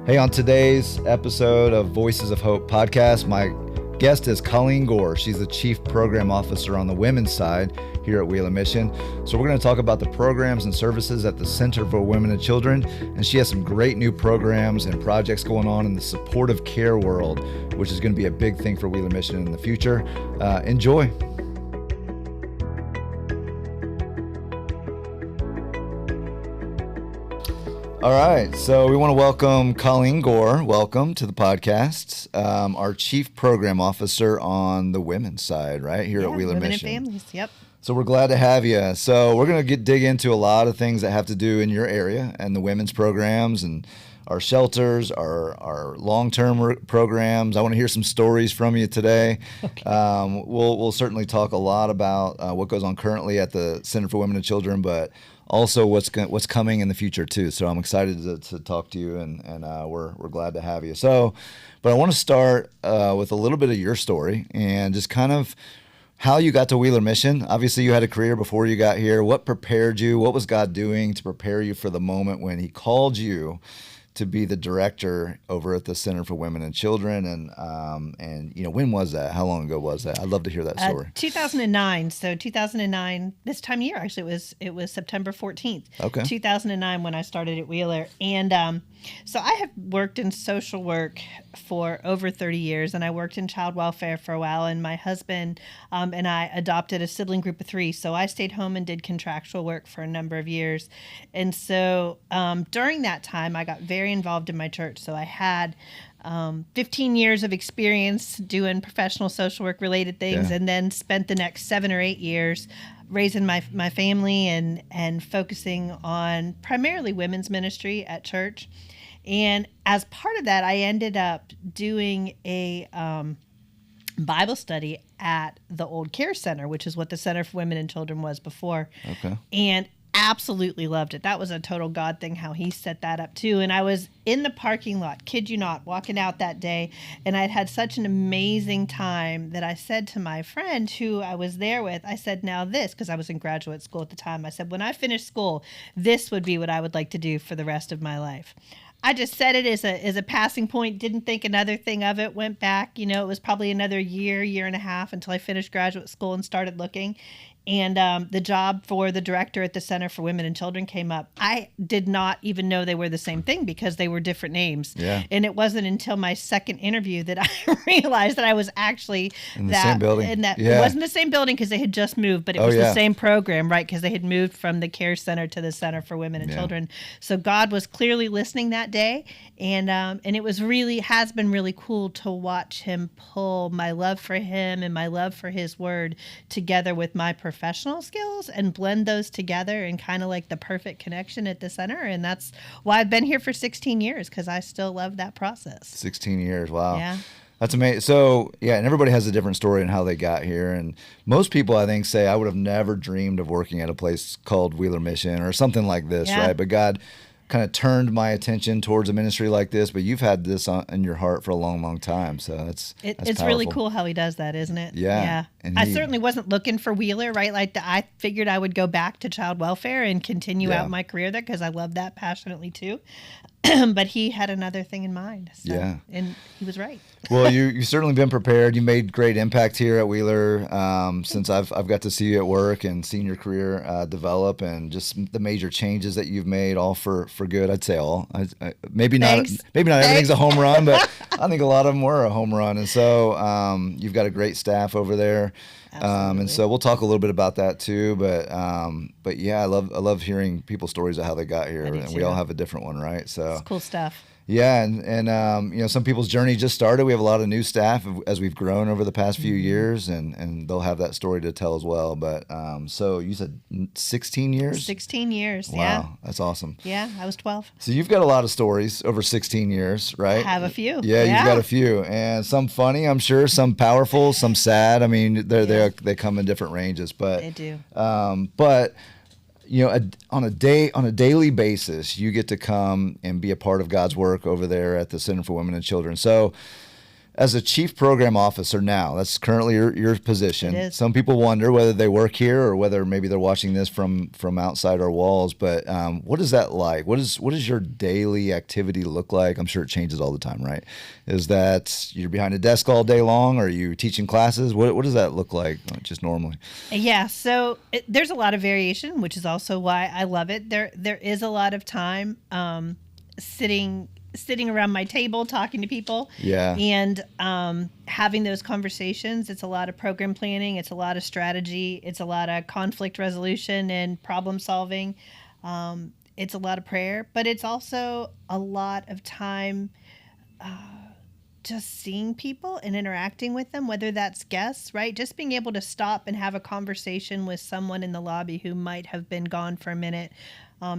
Hey, on today's episode of Voices of Hope podcast, my guest is Colleen Gore. She's the Chief Program Officer on the women's side here at Wheeler Mission. So we're going to talk about the programs and services at the Center for Women and Children. And she has some great new programs and projects going on in the supportive care world, which is going to be a big thing for Wheeler Mission in the future. Enjoy. All right, so we want to welcome Colleen Gore. Welcome to the podcast. Our Chief Program Officer on the women's side, right, here at Wheeler Mission. Women and families, yep. So we're glad to have you. So we're going to dig into a lot of things that have to do in your area and the women's programs and our shelters, our long-term programs. I want to hear some stories from you today. Okay. We'll certainly talk a lot about what goes on currently at the Center for Women and Children, but also what's coming in the future too. So I'm excited to talk to you, and we're glad to have you. So, but I want to start with a little bit of your story and just kind of how you got to Wheeler Mission. Obviously, you had a career before you got here. What prepared you? What was God doing to prepare you for the moment when He called you to be the director over at the Center for Women and Children? And you know, when was that? How long ago was that? I'd love to hear that story. 2009. So 2009, this time of year, actually, it was September 14th. Okay. 2009 when I started at Wheeler. And so I have worked in social work for over 30 years, and I worked in child welfare for a while, and my husband and I adopted a sibling group of 3. So I stayed home and did contractual work for a number of years. And so during that time, I got very involved in my church. So I had 15 years of experience doing professional social work related things, and then spent the next 7 or 8 years raising my family and focusing on primarily women's ministry at church. And as part of that, I ended up doing a Bible study at the old care center, which is what the Center for Women and Children was before. Okay. And absolutely loved it. That was a total God thing, how He set that up too. And I was in the parking lot, kid you not, walking out that day, and I'd had such an amazing time that I said to my friend who I was there with, I said, now this, because I was in graduate school at the time, I said, when I finish school, this would be what I would like to do for the rest of my life. I just said it as a passing point, didn't think another thing of it, went back, it was probably another year and a half until I finished graduate school and started looking. And the job for the director at the Center for Women and Children came up. I did not even know they were the same thing because they were different names. Yeah. And it wasn't until my second interview that I realized that I was actually in the same building. It wasn't the same building because they had just moved, but it was the same program, right? Because they had moved from the care center to the Center for Women and Children. So God was clearly listening that day, and it has been really cool to watch Him pull my love for Him and my love for His Word together with my professional skills and blend those together and kind of like the perfect connection at the center. And that's why I've been here for 16 years, because I still love that process. 16 years. Wow. Yeah. That's amazing. So, and everybody has a different story on how they got here. And most people, I think, say, I would have never dreamed of working at a place called Wheeler Mission or something like this, right? But God kind of turned my attention towards a ministry like this, but you've had this in your heart for a long, long time. So that's powerful. Really cool how He does that, isn't it? Yeah. And I certainly wasn't looking for Wheeler, right? Like I figured I would go back to child welfare and continue out my career there because I love that passionately too. But He had another thing in mind. So, and He was right. Well, you've certainly been prepared. You made great impact here at Wheeler since I've got to see you at work and seen your career develop, and just the major changes that you've made, all for good. I'd say all. Maybe not everything's a home run, but I think a lot of them were a home run. And so you've got a great staff over there. And so we'll talk a little bit about that too, but yeah, I love hearing people's stories of how they got here, and we all have a different one, right? So it's cool stuff. Yeah, and some people's journey just started. We have a lot of new staff as we've grown over the past few years, and they'll have that story to tell as well. But so you said 16 years? 16 years, Wow, that's awesome. Yeah, I was 12. So you've got a lot of stories over 16 years, right? I have a few. Yeah, you've got a few, and some funny, I'm sure, some powerful, some sad. I mean, they come in different ranges, but they do. But on a daily basis, you get to come and be a part of God's work over there at the Center for Women and Children. So As a chief program officer now, that's currently your position. It is. Some people wonder whether they work here or whether maybe they're watching this from outside our walls. But what is that like? What does your daily activity look like? I'm sure it changes all the time, right? Is that you're behind a desk all day long? Or are you teaching classes? What does that look like just normally? Yeah, so there's a lot of variation, which is also why I love it. There is a lot of time sitting around my table talking to people, and having those conversations. It's a lot of program planning, it's a lot of strategy, it's a lot of conflict resolution and problem solving, it's a lot of prayer, but it's also a lot of time just seeing people and interacting with them, whether that's guests, right? Just being able to stop and have a conversation with someone in the lobby who might have been gone for a minute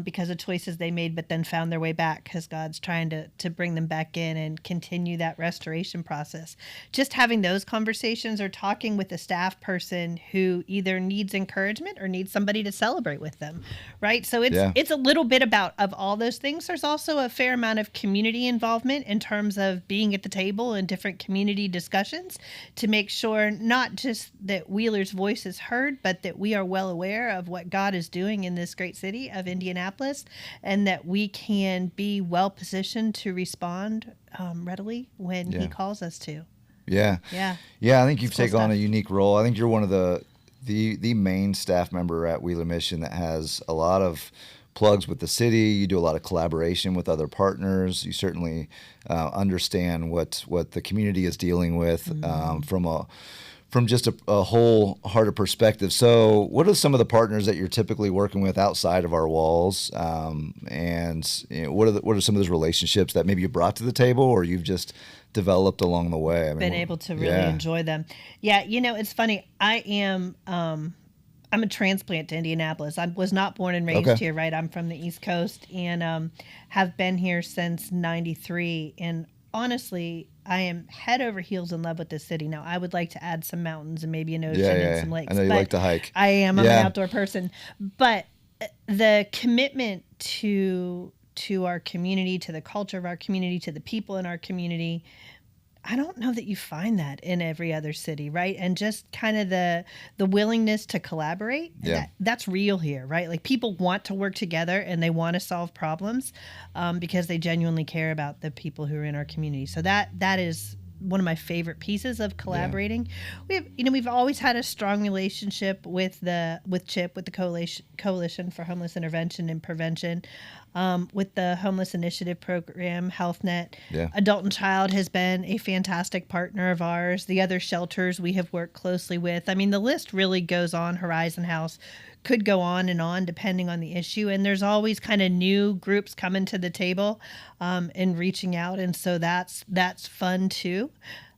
because of choices they made, but then found their way back because God's trying to bring them back in and continue that restoration process. Just having those conversations, or talking with a staff person who either needs encouragement or needs somebody to celebrate with them, right? So it's a little bit of all those things. There's also a fair amount of community involvement in terms of being at the table in different community discussions to make sure not just that Wheeler's voice is heard, but that we are well aware of what God is doing in this great city of Indianapolis, and that we can be well positioned to respond readily when He calls us to. Yeah. I think you've taken on a unique role. I think you're one of the main staff member at Wheeler Mission that has a lot of plugs with the city. You do a lot of collaboration with other partners. You certainly understand what the community is dealing with from just a wholehearted perspective. So what are some of the partners that you're typically working with outside of our walls? And what are some of those relationships that maybe you brought to the table or you've just developed along the way? I mean, been able to really enjoy them. Yeah, it's funny. I'm a transplant to Indianapolis. I was not born and raised here, right? I'm from the East Coast and have been here since '93. And honestly, I am head over heels in love with this city. Now, I would like to add some mountains and maybe an ocean and some lakes. I know you like to hike. I am. I'm an outdoor person. But the commitment to our community, to the culture of our community, to the people in our community, I don't know that you find that in every other city, right? And just kind of the willingness to collaborate, that's real here, right? Like people want to work together and they want to solve problems because they genuinely care about the people who are in our community. So that is one of my favorite pieces of collaborating. We've always had a strong relationship with CHIP, with the Coalition for Homeless Intervention and Prevention, with the Homeless Initiative Program, HealthNet. Adult and Child has been a fantastic partner of ours. The other shelters we have worked closely with. I mean, the list really goes on. Horizon House could go on and on depending on the issue. And there's always kind of new groups coming to the table and reaching out. And so that's fun too.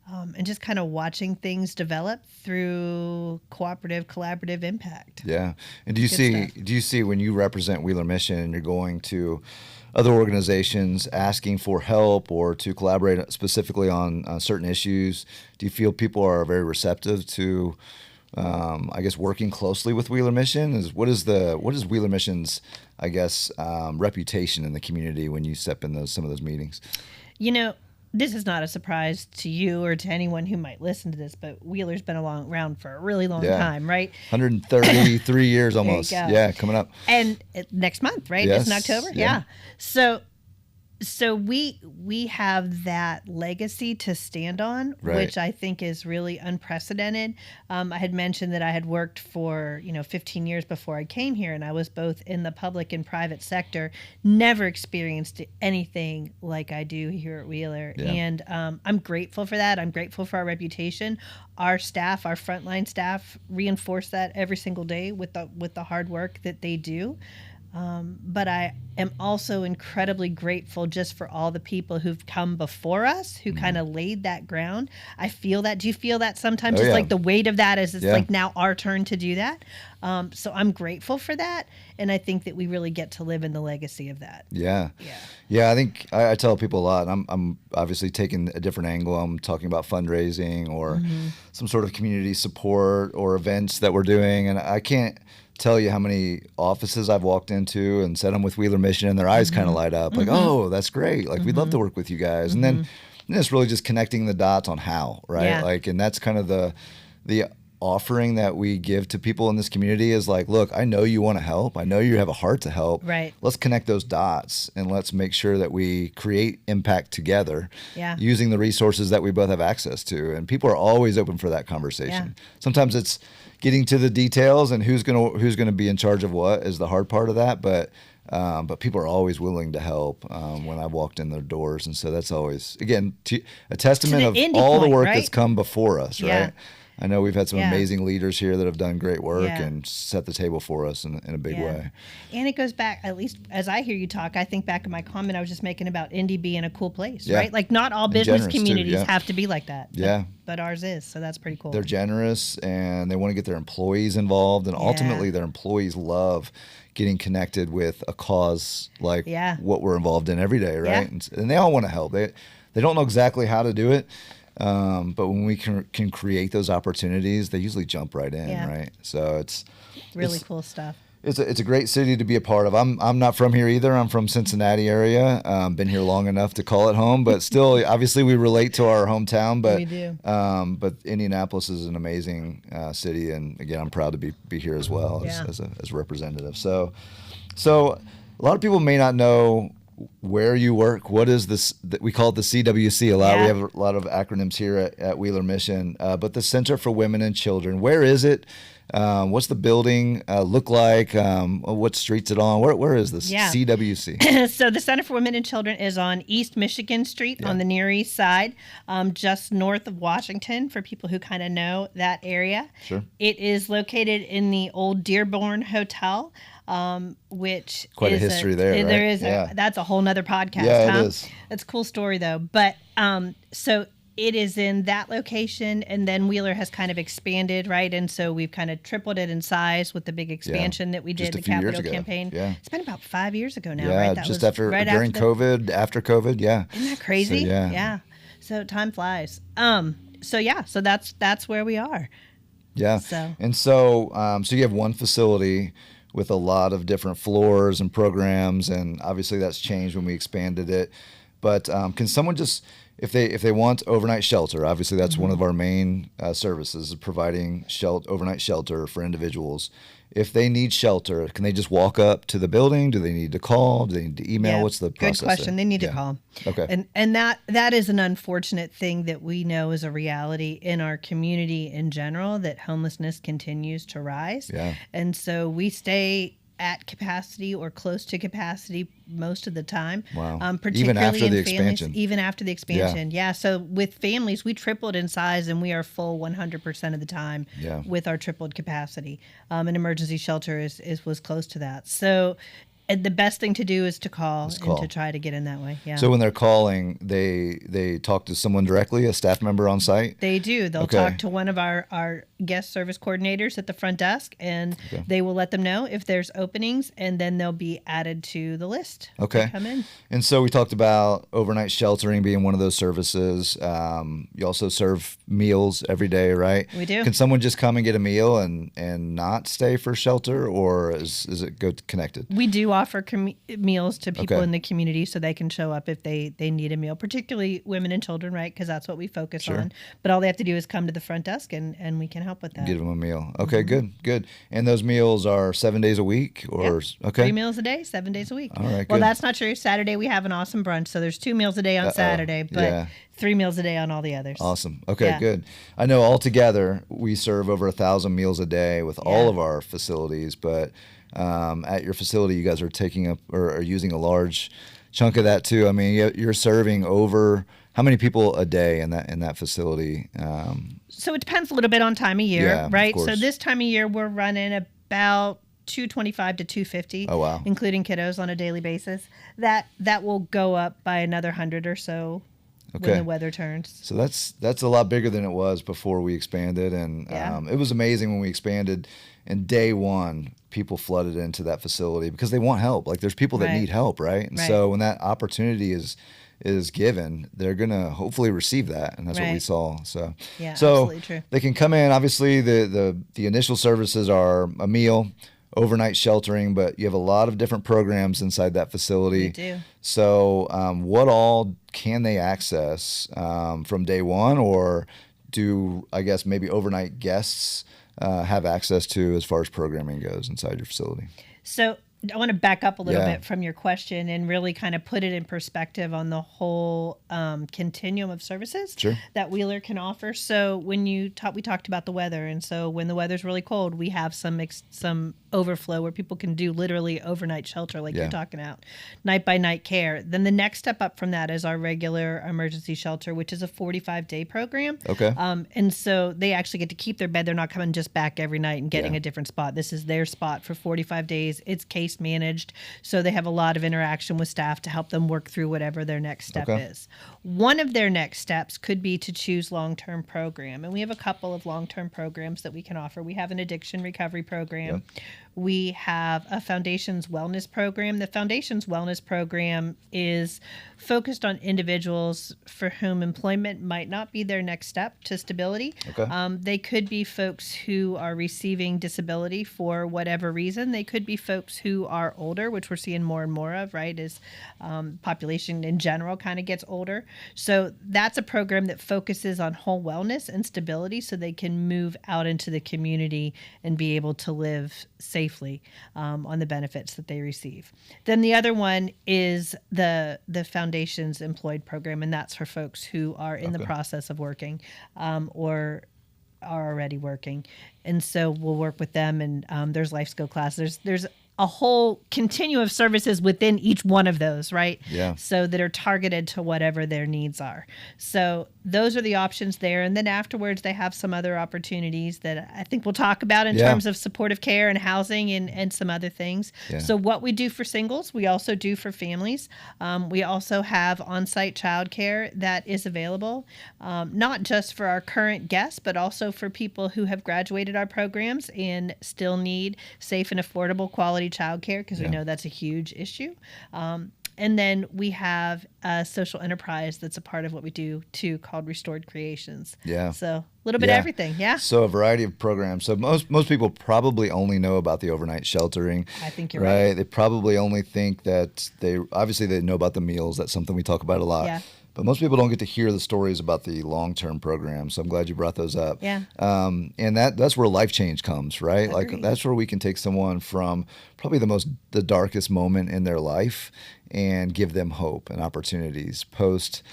And just kind of watching things develop through collaborative impact. Yeah. And do you see when you represent Wheeler Mission and you're going to other organizations asking for help or to collaborate specifically on certain issues, do you feel people are very receptive to working closely with Wheeler Mission? What is Wheeler Mission's, reputation in the community when you step in some of those meetings? This is not a surprise to you or to anyone who might listen to this, but Wheeler's been around for a really long time, right? 133 years almost. Yeah, coming up. And next month, right? Yes. It's in October. Yeah. So we have that legacy to stand on, which I think is really unprecedented. I had mentioned that I had worked for 15 years before I came here, and I was both in the public and private sector. Never experienced anything like I do here at Wheeler, and I'm grateful for that. I'm grateful for our reputation. Our staff, our frontline staff, reinforce that every single day with the hard work that they do. But I am also incredibly grateful just for all the people who've come before us, who kind of laid that ground. I feel that. Do you feel that sometimes? It's like the weight of that is like now our turn to do that. So I'm grateful for that. And I think that we really get to live in the legacy of that. Yeah. I think I tell people a lot. I'm obviously taking a different angle. I'm talking about fundraising or some sort of community support or events that we're doing. And I can't tell you how many offices I've walked into and said I'm with Wheeler Mission and their eyes kind of light up like, oh, that's great. Like, we'd love to work with you guys. And then And it's really just connecting the dots on how, right? Yeah. Like, and that's kind of the offering that we give to people in this community is like, look, I know you want to help. I know you have a heart to help. Right. Let's connect those dots and let's make sure that we create impact together using the resources that we both have access to. And people are always open for that conversation. Yeah. Sometimes it's getting to the details and who's gonna be in charge of what is the hard part of that. But people are always willing to help when I walked in their doors. And so that's always, again, a testament of all the work that's come before us, right? I know we've had some amazing leaders here that have done great work and set the table for us in a big way. And it goes back, at least as I hear you talk, I think back to my comment I was just making about Indy being a cool place, right? Like not all business communities have to be like that. But ours is, so that's pretty cool. They're generous and they want to get their employees involved, and ultimately their employees love getting connected with a cause like what we're involved in every day, right? And they all want to help. They don't know exactly how to do it. But when we can create those opportunities, they usually jump right in, right? So it's really cool stuff. It's a great city to be a part of. I'm not from here either. I'm from Cincinnati area. Been here long enough to call it home, but still, obviously, we relate to our hometown. But we do. But Indianapolis is an amazing city, and again, I'm proud to be here as well as a representative. So a lot of people may not know where you work. What is this? We call it the CWC a lot. We have a lot of acronyms here at Wheeler Mission, but the Center for Women and Children. Where is it? What's the building look like? What street's it on? Where is this CWC? So the Center for Women and Children is on East Michigan Street on the Near East Side, just north of Washington, for people who kind of know that area. Sure. It is located in the old Dearborn Hotel, which quite a history there, right? There is. That's a whole nother podcast. Yeah, it is. That's a cool story though. But so it is in that location, and then Wheeler has kind of expanded, right? And so we've kind of tripled it in size with the big expansion that we did in the Capitol campaign. Yeah. It's been about 5 years ago now, yeah, right? That just during COVID, after COVID, Isn't that crazy? So, yeah. So time flies. So that's where we are. Yeah. So you have one facility with a lot of different floors and programs, and obviously that's changed when we expanded it. But can someone just, if they want overnight shelter, obviously that's one of our main services, is providing overnight shelter for individuals. If they need shelter, can they just walk up to the building? Do they need to call? Do they need to email? What's the process? Good question. They need to call. Okay. And that is an unfortunate thing that we know is a reality in our community in general, that homelessness continues to rise. Yeah. And so we stay at capacity or close to capacity most of the time. Wow. Particularly even after in the families, expansion. Even after the expansion. Yeah. So with families, we tripled in size and we are full 100% of the time with our tripled capacity. An emergency shelter was close to that. So the best thing to do is to call and to try to get in that way. Yeah. So when they're calling, they talk to someone directly, a staff member on site? They do. They'll talk to one of our guest service coordinators at the front desk, and they will let them know if there's openings, and then they'll be added to the list. Okay. To come in. And so we talked about overnight sheltering being one of those services. You also serve meals every day, right? We do. Can someone just come and get a meal and not stay for shelter, or is it connected? We do offer meals to people in the community so they can show up if they need a meal, particularly women and children, right? Because that's what we focus on. But all they have to do is come to the front desk and we can help with that. Give them a meal. Okay, good. And those meals are 7 days a week, or 3 meals a day, 7 days a week. All right. Well, good. that's not true. Saturday we have an awesome brunch, so there's 2 meals a day on Saturday, but 3 meals a day on all the others. Awesome. Okay, good. I know altogether we serve over 1,000 meals a day with all of our facilities, but at your facility, you guys are taking up or are using a large chunk of that too. I mean, you're serving over how many people a day in that facility? So it depends a little bit on time of year, right? Of course. So this time of year, we're running about 225 to 250, including kiddos on a daily basis. That will go up by another 100 or so when the weather turns. So that's a lot bigger than it was before we expanded, and it was amazing when we expanded. And day one, people flooded into that facility because they want help. Like there's people that need help, right? And so when that opportunity is given, they're gonna hopefully receive that, and that's what we saw. So absolutely true. They can come in. Obviously, the initial services are a meal, overnight sheltering, but you have a lot of different programs inside that facility. We do. So what all can they access from day one, or do, I guess, maybe overnight guests have access to as far as programming goes inside your facility? So I want to back up a little Yeah. bit from your question and really kind of put it in perspective on the whole continuum of services Sure. that Wheeler can offer. So when we talked about the weather, and so when the weather's really cold, we have some overflow where people can do literally overnight shelter, like Yeah. you're talking about, night by night care. Then the next step up from that is our regular emergency shelter, which is a 45-day program. Okay. And so they actually get to keep their bed. They're not coming just back every night and getting Yeah. a different spot. This is their spot for 45 days. It's case managed. So they have a lot of interaction with staff to help them work through whatever their next step Okay. is. One of their next steps could be to choose long-term program. And we have a couple of long-term programs that we can offer. We have an addiction recovery program. We have a Foundations Wellness program. The Foundations Wellness program is focused on individuals for whom employment might not be their next step to stability. Okay. They could be folks who are receiving disability for whatever reason. They could be folks who are older, which we're seeing more and more of, right, as population in general kind of gets older. So that's a program that focuses on whole wellness and stability so they can move out into the community and be able to live safely on the benefits that they receive. Then the other one is the Foundation's Employed program, and that's for folks who are in the process of working or are already working. And so we'll work with them, and there's life skill classes. There's a whole continuum of services within each one of those, right? Yeah. So that are targeted to whatever their needs are. So those are the options there. And then afterwards, they have some other opportunities that I think we'll talk about in terms of supportive care and housing and some other things. Yeah. So what we do for singles, we also do for families. We also have on-site childcare that is available, not just for our current guests, but also for people who have graduated our programs and still need safe and affordable quality childcare, because we know that's a huge issue. And then we have a social enterprise that's a part of what we do too, called Restored Creations. Yeah. So a little bit of everything. Yeah. So a variety of programs. So most people probably only know about the overnight sheltering. I think you're right. They probably only think that they know about the meals. That's something we talk about a lot. Yeah. But most people don't get to hear the stories about the long-term program. So I'm glad you brought those up. Yeah. And that's where life change comes, right? Agreed. Like that's where we can take someone from probably the darkest moment in their life and give them hope and opportunities post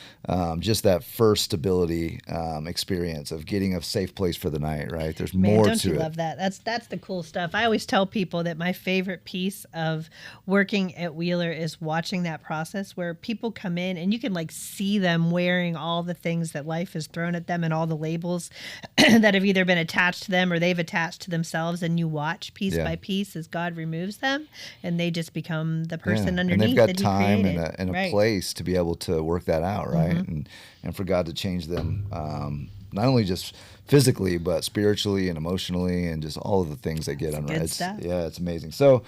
just that first stability experience of getting a safe place for the night, right? There's more don't to you it. love that? That's the cool stuff. I always tell people that my favorite piece of working at Wheeler is watching that process where people come in and you can like see them wearing all the things that life has thrown at them and all the labels that have either been attached to them or they've attached to themselves, and you watch piece by piece as God removes them and they just become the person underneath. And they've got that he time created. and a Right. place to be able to work that out, right? And for God to change them, not only just physically, but spiritually and emotionally, and just all of the things that get Good stuff. Yeah, it's amazing. So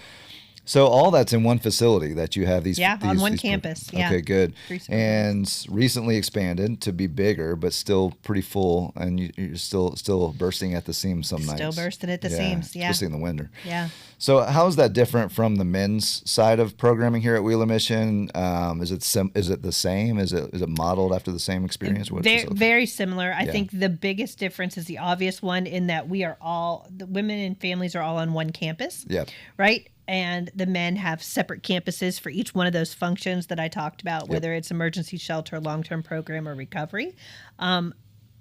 all that's in one facility that you have these. on one these campus. Yeah. Okay, good. 3 programs. And recently expanded to be bigger, but still pretty full, and you're still bursting at the seams some nights. Still bursting at the seams. Yeah. Especially in the winter. Yeah. So how is that different from the men's side of programming here at Wheeler Mission? Is it the same? Is it modeled after the same experience? Very similar. I think the biggest difference is the obvious one in that the women and families are all on one campus. Yep. Right? And the men have separate campuses for each one of those functions that I talked about, whether it's emergency shelter, long-term program, or recovery.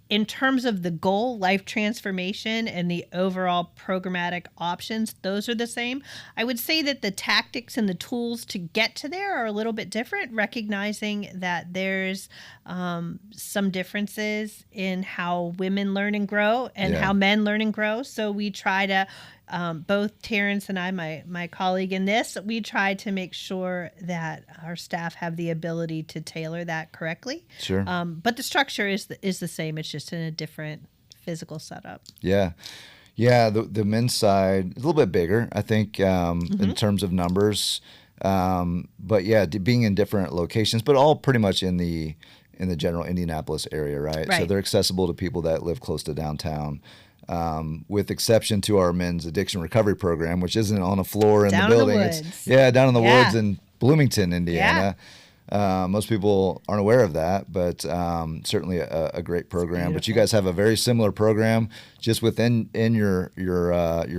In terms of the goal, life transformation, and the overall programmatic options, those are the same. I would say that the tactics and the tools to get to there are a little bit different, recognizing that there's some differences in how women learn and grow and how men learn and grow. So we try to both Terrence and I, my colleague in this, we try to make sure that our staff have the ability to tailor that correctly. Sure. But the structure is the same. It's just in a different physical setup. Yeah. Yeah, the men's side is a little bit bigger, I think, in terms of numbers. But yeah, being in different locations, but all pretty much in the general Indianapolis area, right? So they're accessible to people that live close to downtown. with exception to our men's addiction recovery program, which isn't on a floor in Down the in the building. woods. It's down in the woods in Bloomington, Indiana. Most people aren't aware of that, but certainly a great program. But you guys have a very similar program just within your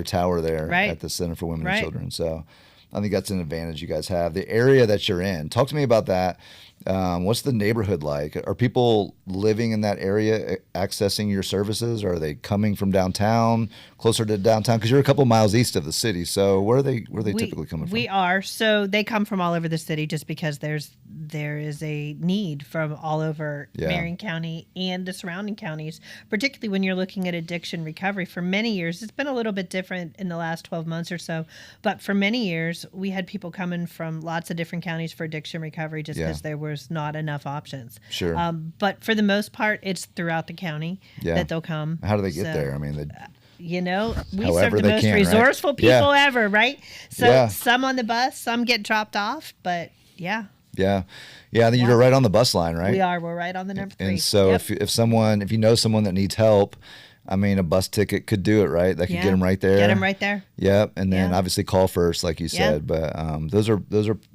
tower there at the Center for Women and Children. So I think that's an advantage you guys have. The area that you're in, talk to me about that. What's the neighborhood like? Are people living in that area accessing your services? Are they coming from downtown, closer to downtown? Because you're a couple miles east of the city. So where are they typically coming from? We are. So they come from all over the city just because there is a need from all over Marion County and the surrounding counties, particularly when you're looking at addiction recovery. For many years, it's been a little bit different in the last 12 months or so, but for many years, we had people coming from lots of different counties for addiction recovery just because there was not enough options. Sure. But for the most part, it's throughout the county that they'll come. How do they get there? I mean, we serve the most resourceful people ever, right? So some on the bus, some get dropped off, but yeah. Yeah. I think you're right on the bus line, right? We are. We're right on the number 3. And so if you know someone that needs help, I mean, a bus ticket could do it, right? That could get them right there. Get them right there. Yep. And then obviously call first, like you said. But those are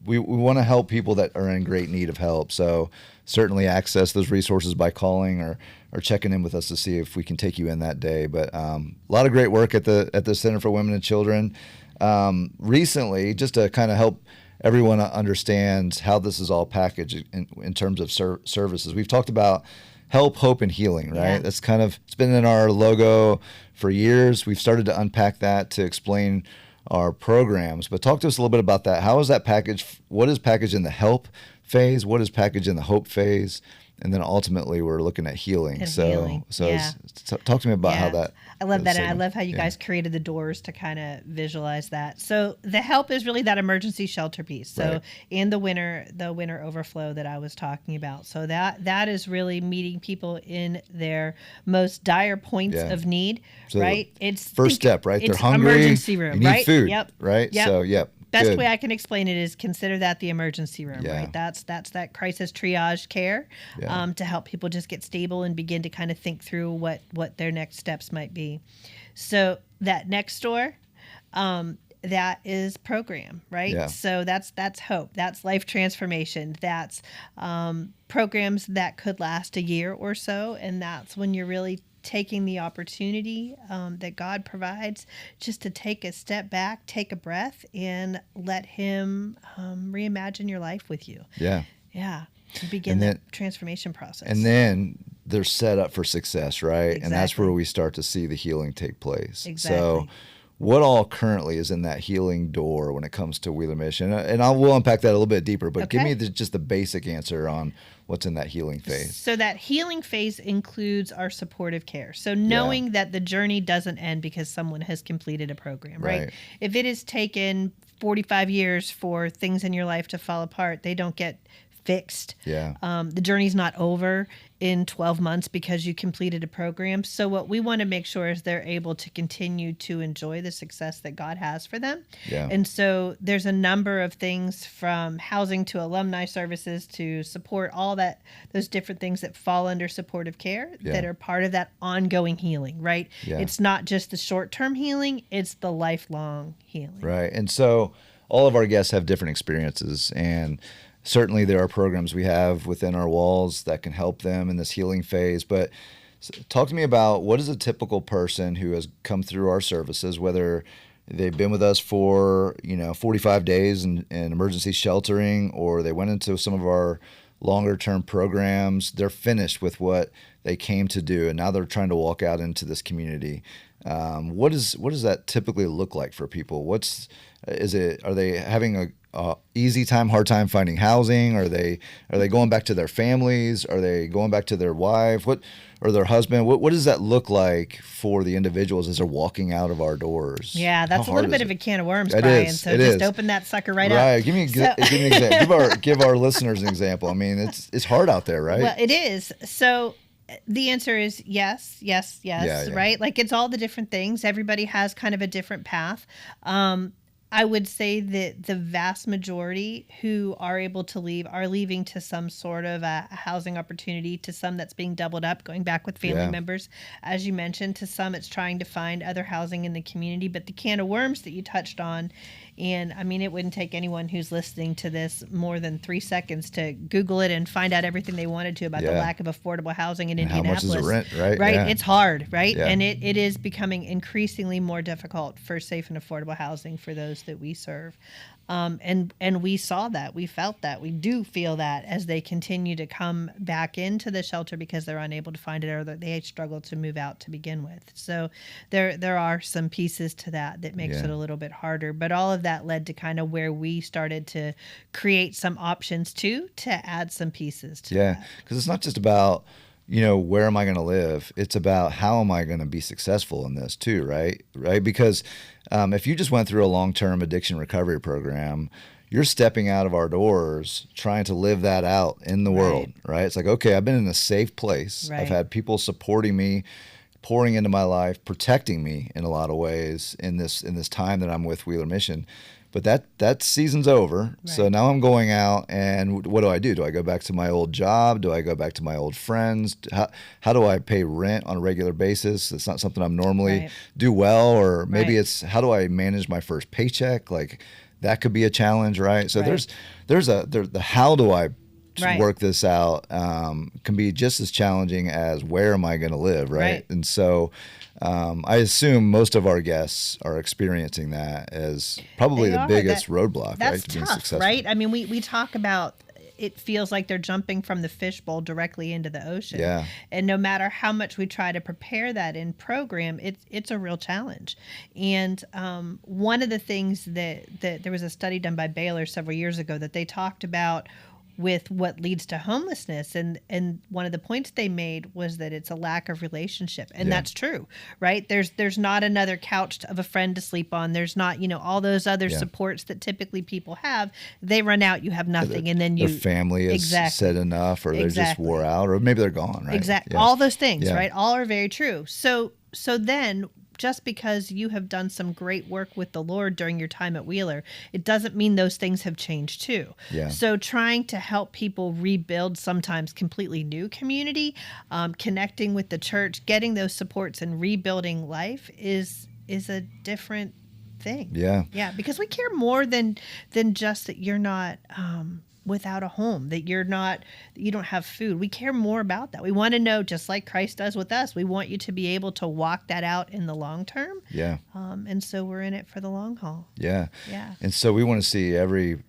we want to help people that are in great need of help. So certainly access those resources by calling or checking in with us to see if we can take you in that day. But a lot of great work at the Center for Women and Children. Recently, just to kind of help everyone understand how this is all packaged in terms of services. We've talked about help, hope, and healing, right? That's it's been in our logo for years. We've started to unpack that to explain our programs. But talk to us a little bit about that. How is that packaged? What is packaged in the help phase? What is packaged in the hope phase? And then ultimately, we're looking at healing. Talk to me about how that. I love that. And I love how you guys created the doors to kind of visualize that. So the help is really that emergency shelter piece. So in the winter overflow that I was talking about. So that is really meeting people in their most dire points of need, so right? It's first step, right? They're hungry. Emergency room, you need food, right? Yep. So, Best way I can explain it is consider that the emergency room, right? That's that crisis triage care to help people just get stable and begin to kind of think through what their next steps might be. So that next door, that is program, right? Yeah. So that's hope. That's life transformation. That's programs that could last a year or so, and that's when you're really taking the opportunity that God provides just to take a step back, take a breath, and let Him reimagine your life with you. Yeah. Begin that transformation process. And then they're set up for success, right? Exactly. And that's where we start to see the healing take place. Exactly. So what all currently is in that healing door when it comes to Wheeler Mission? And we'll unpack that a little bit deeper, but give me just the basic answer on what's in that healing phase. So that healing phase includes our supportive care. So knowing that the journey doesn't end because someone has completed a program, right? If it has taken 45 years for things in your life to fall apart, they don't get fixed. The journey's not over in 12 months because you completed a program. So what we want to make sure is they're able to continue to enjoy the success that God has for them. And so there's a number of things from housing to alumni services to support, all that, those different things that fall under supportive care that are part of that ongoing healing, right? It's not just the short-term healing, it's the lifelong healing. Right. And so all of our guests have different experiences, and certainly there are programs we have within our walls that can help them in this healing phase. But talk to me about what is a typical person who has come through our services, whether they've been with us for 45 days in emergency sheltering, or they went into some of our longer term programs. They're finished with what they came to do, and now they're trying to walk out into this community. What does that typically look like for people? Are they having a easy time, hard time finding housing? Are they going back to their families? Are they going back to their wife? Or their husband? What does that look like for the individuals as they're walking out of our doors? Yeah, that's a little bit of a can of worms, it Brian. Is, so just open that sucker up. Right. Give me an example. Give our listeners an example. I mean, it's hard out there, right? Well, it is. So the answer is yes, right? Like it's all the different things. Everybody has kind of a different path. I would say that the vast majority who are able to leave are leaving to some sort of a housing opportunity, to some that's being doubled up, going back with family members, as you mentioned, to some it's trying to find other housing in the community. But the can of worms that you touched on, and I mean, it wouldn't take anyone who's listening to this more than 3 seconds to Google it and find out everything they wanted to about the lack of affordable housing in Indianapolis. How much is the rent, right? Right. Yeah. It's hard, right? Yeah. And it is becoming increasingly more difficult for safe and affordable housing for those that we serve. And we saw that, we felt that, we do feel that as they continue to come back into the shelter because they're unable to find it, or that they struggle to move out to begin with. So there are some pieces to that makes it a little bit harder. But all of that led to kind of where we started to create some options to add some pieces to that. Yeah, because it's not just about, where am I going to live? It's about how am I going to be successful in this too, right? Right? Because if you just went through a long-term addiction recovery program, you're stepping out of our doors trying to live that out in the world, right? It's like, okay, I've been in a safe place. Right. I've had people supporting me, pouring into my life, protecting me in a lot of ways in this time that I'm with Wheeler Mission. But that season's over. Right. So now I'm going out, and what do? Do I go back to my old job? Do I go back to my old friends? How do I pay rent on a regular basis? It's not something I'm normally do well, or maybe it's how do I manage my first paycheck? Like that could be a challenge, right? So there's the how do I work this out can be just as challenging as where am I going to live, right? And so I assume most of our guests are experiencing that as probably the biggest roadblock, right, to being successful. Right? I mean, we talk about it feels like they're jumping from the fishbowl directly into the ocean. Yeah. And no matter how much we try to prepare that in program, it's a real challenge. And one of the things that there was a study done by Baylor several years ago that they talked about with what leads to homelessness. And one of the points they made was that it's a lack of relationship. And that's true, right? There's not another couch of a friend to sleep on. There's not, all those other supports that typically people have. They run out, you have nothing. And then their family has said enough, or they're just wore out, or maybe they're gone, right? Exactly. Yeah. All those things, right? All are very true. So then just because you have done some great work with the Lord during your time at Wheeler, it doesn't mean those things have changed too. Yeah. So trying to help people rebuild sometimes completely new community, connecting with the church, getting those supports and rebuilding life is a different thing. Yeah. Yeah. Because we care more than just that you're not without a home, that you don't have food. We care more about that. We want to know, just like Christ does with us, we want you to be able to walk that out in the long term. Yeah. And so we're in it for the long haul. Yeah. Yeah. And so we want to see every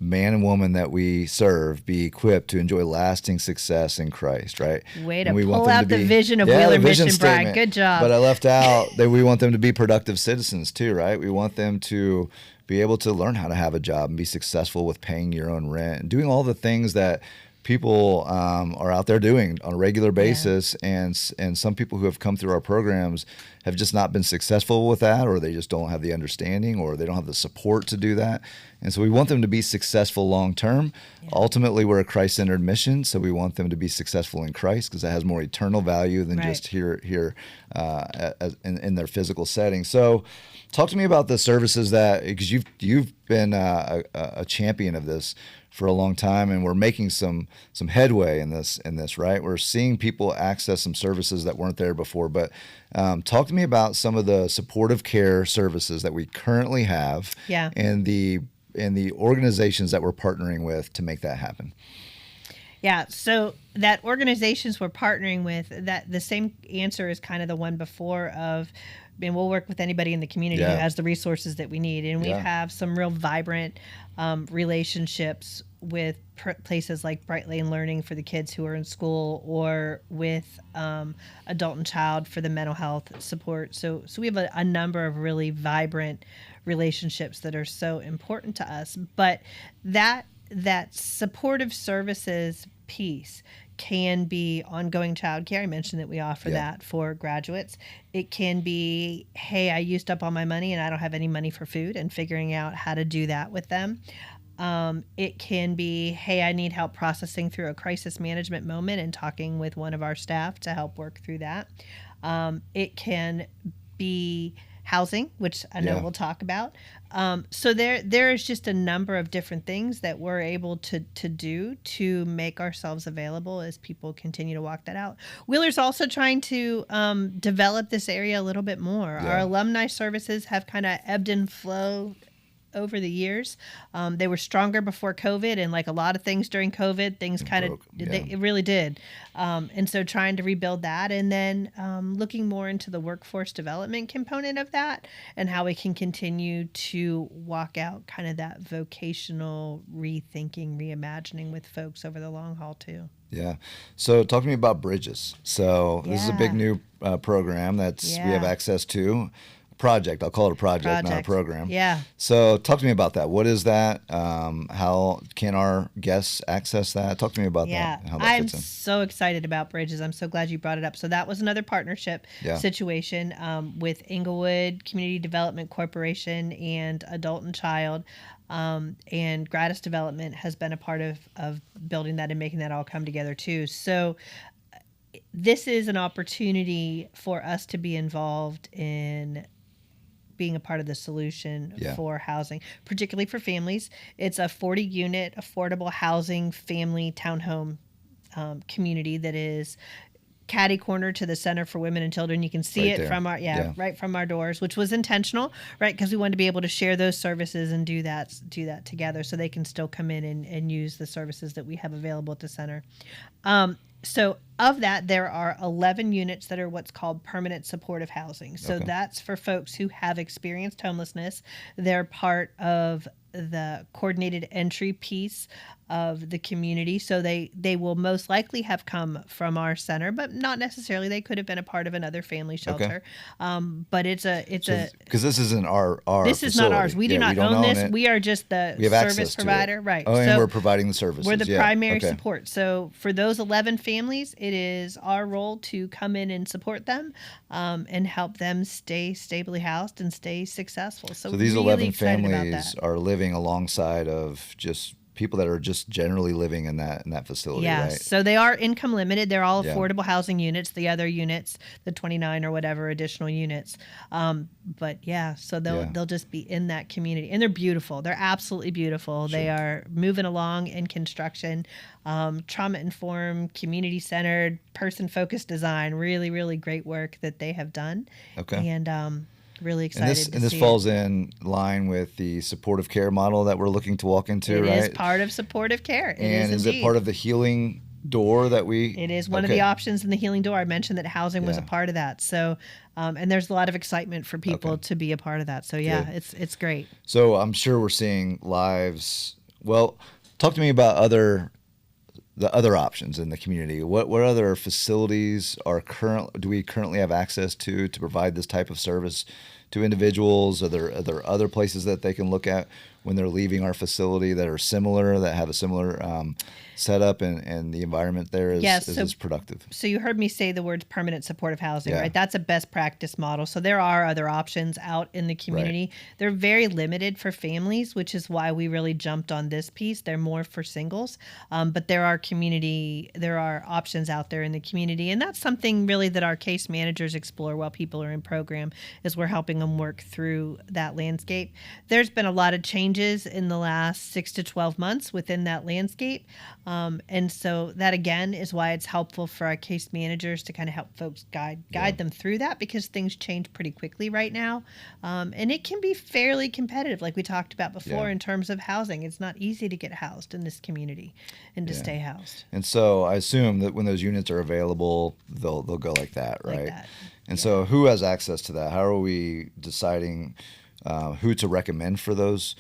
man and woman that we serve be equipped to enjoy lasting success in Christ, right? Way to pull out the vision of Wheeler Mission, Brian. Good job. But I left out that we want them to be productive citizens too, right? We want them to be able to learn how to have a job and be successful with paying your own rent and doing all the things that people are out there doing on a regular basis. Yeah. And some people who have come through our programs have just not been successful with that, or they just don't have the understanding, or they don't have the support to do that. And so we want them to be successful long term. Yeah. Ultimately, we're a Christ-centered mission, so we want them to be successful in Christ because that has more eternal value than just here in their physical setting. So talk to me about the services because you've been a champion of this for a long time, and we're making some headway in this, right? We're seeing people access some services that weren't there before. But talk to me about some of the supportive care services that we currently have, and the organizations that we're partnering with to make that happen. Yeah, so that organizations we're partnering with, that the same answer is kind of the one before of, and we'll work with anybody in the community who has the resources that we need. And we have some real vibrant relationships with places like Bright Lane Learning for the kids who are in school, or with Adult and Child for the mental health support. So we have a number of really vibrant relationships that are so important to us. But that supportive services piece can be ongoing childcare. I mentioned that we offer that for graduates. It can be, hey, I used up all my money and I don't have any money for food, and figuring out how to do that with them. It can be, hey, I need help processing through a crisis management moment, and talking with one of our staff to help work through that. It can be, housing, which I know Yeah. we'll talk about. So there is just a number of different things that we're able to do to make ourselves available as people continue to walk that out. Wheeler's also trying to develop this area a little bit more. Our Yeah. alumni services have kind of ebbed and flowed over the years. They were stronger before COVID, and like a lot of things during COVID, things kind of broke, yeah. it really did. And so trying to rebuild that, and then looking more into the workforce development component of that, and how we can continue to walk out kind of that vocational rethinking, reimagining with folks over the long haul too. Yeah. So talk to me about Bridges. So this is a big Yeah. new program that's we have Yeah. access to. Project. I'll call it a project, not a Project. program. Yeah. So talk to me about that. What is that? How can our guests access that? Talk to me about Yeah, that and how that I'm fits in. so excited about Bridges. I'm so glad you brought it up. So that was another partnership Yeah. situation with Inglewood Community Development Corporation and Adult and Child. And Gratis Development has been a part of building that and making that all come together too. So this is an opportunity for us to be involved in being a part of the solution Yeah. for housing, particularly for families. It's a 40-unit affordable housing family townhome community that is catty corner to the Center for Women and Children. You can see Right it there. from our Yeah. right from our doors, which was intentional, right? Because we wanted to be able to share those services and do that together, so they can still come in and use the services that we have available at the center. So of that, there are 11 units that are what's called permanent supportive housing. So Okay. that's for folks who have experienced homelessness. They're part of the coordinated entry piece of the community. So they will most likely have come from our center, but not necessarily. They could have been a part of another family shelter. But it's a Because this isn't our this is not facility. ours. We do Yeah, not don't own this. it. We are just the We have service access provider, to it. right? Oh, and So we're providing the services. we're the Yeah. primary Okay. support. So for those 11 families, it is our role to come in and support them and help them stay stably housed and stay successful. So So these really 11 excited about families that. are living alongside of just people that are just generally living in that facility, Yeah, right? so they are income limited. They're all Yeah. affordable housing units. The other units, the 29 or whatever additional units, but yeah, so they'll just be in that community, and they're beautiful. They're absolutely beautiful. They are moving along in construction, trauma informed, community centered, person focused design. Really, really great work that they have done. Okay. And really excited. And this see falls it. in line with the supportive care model that we're looking to walk into, It right? is part of supportive care. And is it indeed. part of the healing door that we? It is one of Okay. the options in the healing door. I mentioned that housing was a Yeah. part of that. So, and there's a lot of excitement for people Okay. to be a part of that. So yeah, Good. it's great. So I'm sure we're seeing lives. Well, talk to me about the other options in the community. What other facilities do we currently have access to provide this type of service to individuals? Are there other places that they can look at when they're leaving our facility that are similar, that have a similar setup, and the environment there is Yes, is so- as productive? So you heard me say the words permanent supportive housing, Yeah. right? That's a best practice model. So there are other options out in the community. They're very limited for families, which is why we really jumped on this piece. They're more for singles, but there are options out there in the community, and that's something really that our case managers explore while people are in program, is we're helping them work through that landscape. There's been a lot of changes in the last 6 to 12 months within that landscape. And so that again is why it's helpful for our case managers to kind of help folks guide them through that, because things change pretty quickly right now. And it can be fairly competitive, like we talked about before, Yeah. in terms of housing. It's not easy to get housed in this community and to Yeah. stay housed. And so I assume that when those units are available, they'll go like that, right? Like that. And so who has access to that? How are we deciding who to recommend for those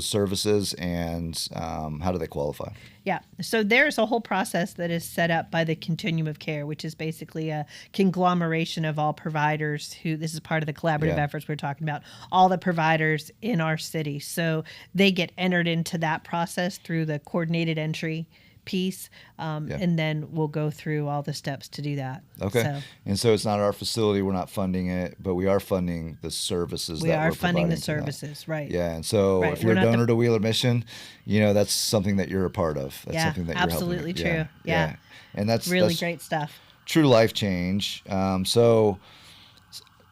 services, and how do they qualify? Yeah. So there's a whole process that is set up by the continuum of care, which is basically a conglomeration of all providers this is part of the collaborative Yeah. efforts we're talking about, all the providers in our city. So they get entered into that process through the coordinated entry piece, and then we'll go through all the steps to do that. Okay. So And so it's not our facility, we're not funding it, but we are funding the services we that are we're funding the providing to that. services, right? Yeah, and so Right, if you're we're a not the- donor to Wheeler Mission, that's something that you're a part of. That's Yeah, something that you're absolutely helping. true. Yeah. And that's Really that's great stuff. true life change. So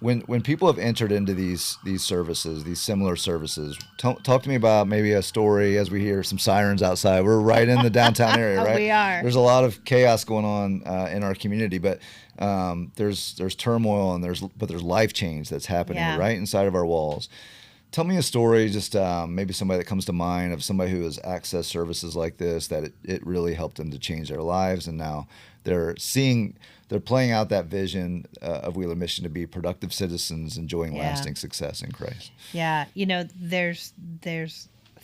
when people have entered into these services, these similar services, talk to me about maybe a story as we hear some sirens outside. We're right in the downtown area, right? We are. There's a lot of chaos going on in our community, but there's turmoil and there's life change that's happening right inside of our walls. Tell me a story, just maybe somebody that comes to mind of somebody who has accessed services like this, that it really helped them to change their lives, and now they're playing out that vision of Wheeler Mission to be productive citizens enjoying lasting success in Christ. Yeah, there's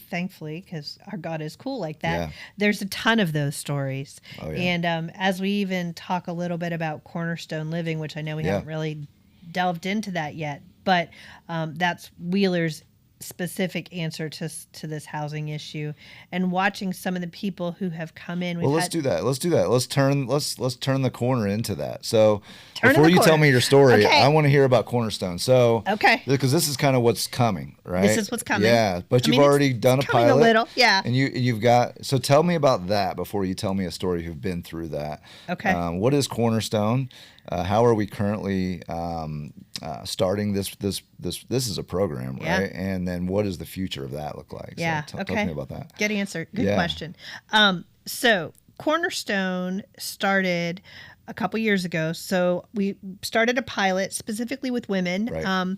thankfully, because our God is cool like that, there's a ton of those stories. Oh, yeah. And as we even talk a little bit about Cornerstone Living, which I know we haven't really delved into that yet, but that's Wheeler's specific answer to this housing issue, and watching some of the people who have come in. Let's do that. Let's turn the corner into that. So before you tell me your story, I want to hear about Cornerstone. So because this is kind of what's coming, right? This is what's coming. Yeah, but you've already done a pilot. A little, and you've got. So tell me about that before you tell me a story who've been through that. Okay. What is Cornerstone? How are we currently starting this? This is a program, right? And then what does the future of that look like? Yeah. So talk to me about that. Good answer. Good question. So Cornerstone started a couple years ago. So we started a pilot specifically with women. Right.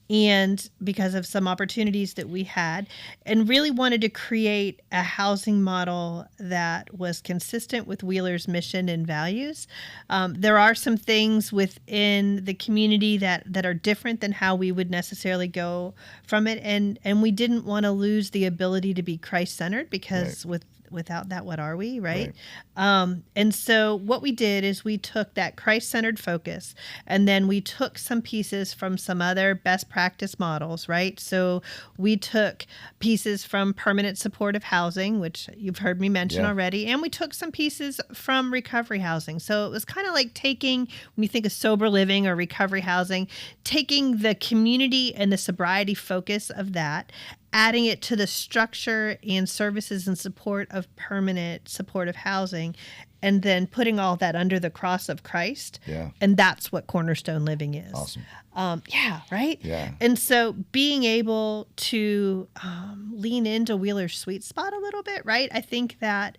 And because of some opportunities that we had, and really wanted to create a housing model that was consistent with Wheeler's mission and values. There are some things within the community that are different than how we would necessarily go from it. And we didn't want to lose the ability to be Christ-centered, because without that, what are we, right? And so what we did is we took that Christ-centered focus, and then we took some pieces from some other best practice models, right? So we took pieces from permanent supportive housing, which you've heard me mention already, and we took some pieces from recovery housing. So it was kind of like taking, when you think of sober living or recovery housing, taking the community and the sobriety focus of that, adding it to the structure and services and support of permanent supportive housing, and then putting all that under the cross of Christ. Yeah. And that's what Cornerstone Living is. Awesome. Right? Yeah. And so being able to lean into Wheeler's sweet spot a little bit, right? I think that